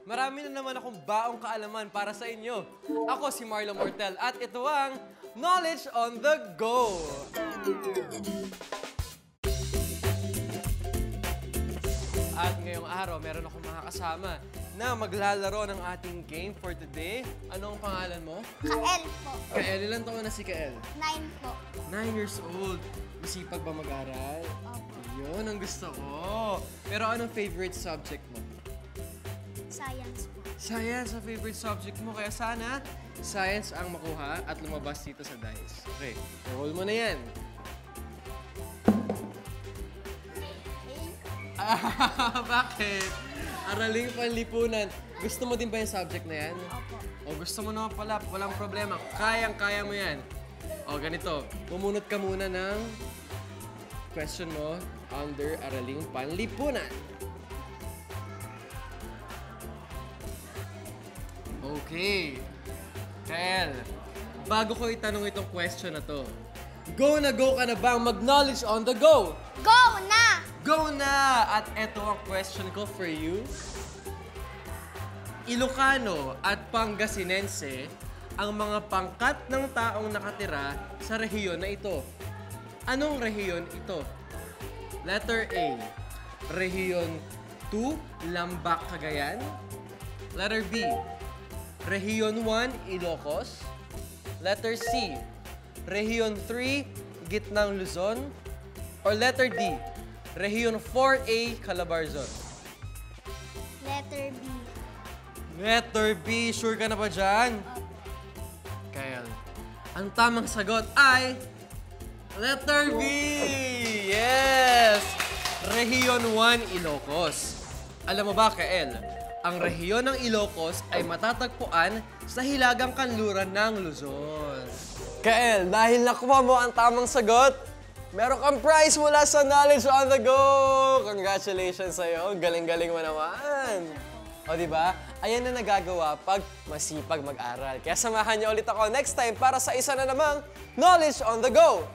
Marami na naman akong baong kaalaman para sa inyo. Ako si Marlo Mortel at ito ang Knowledge on the Go! At ngayong araw, meron akong mga kasama na maglalaro ng ating game for today. Anong pangalan mo? Kael po. Kael, ilan taon na si Kael? 9 po. 9 years old. Masipag ba mag-aral? Opo. Yun ang gusto ko. Pero anong favorite subject mo? Science po. Science ang favorite subject mo. Kaya sana, science ang makuha at lumabas dito sa dice. Okay, roll mo na yan. Bakit? Araling Panlipunan. Gusto mo din ba yung subject na yan? Opo. O gusto mo naman pala, walang problema. Kayang-kaya mo yan. O ganito, pumunot ka muna ng question mo under Araling Panlipunan. Okay. Kael, bago ko itanong itong question na to, go na go ka na bang mag-knowledge on the go? Go na! Go na! At eto ang question ko for you. Ilocano at Pangasinense ang mga pangkat ng taong nakatira sa rehiyon na ito. Anong rehiyon ito? Letter A, Rehiyon 2, Lambak, Cagayan. Letter B, Rehiyon 1, Ilocos. Letter C, Rehiyon 3, Gitnang Luzon. Or letter D, Rehiyon 4A, Calabarzon. Letter B. Letter B, sure ka na ba dyan? Kael, ang tamang sagot ay letter B! Yes! Rehiyon 1, Ilocos. Alam mo ba, Kael, ang rehiyon ng Ilocos ay matatagpuan sa Hilagang Kanluran ng Luzon. Kael, dahil nakuha mo ang tamang sagot, meron kang prize mula sa Knowledge on the Go! Congratulations sa'yo. Galing-galing mo naman. O, diba? Ayan na nagagawa pag masipag mag-aral. Kaya samahan niyo ulit ako next time para sa isa na namang Knowledge on the Go!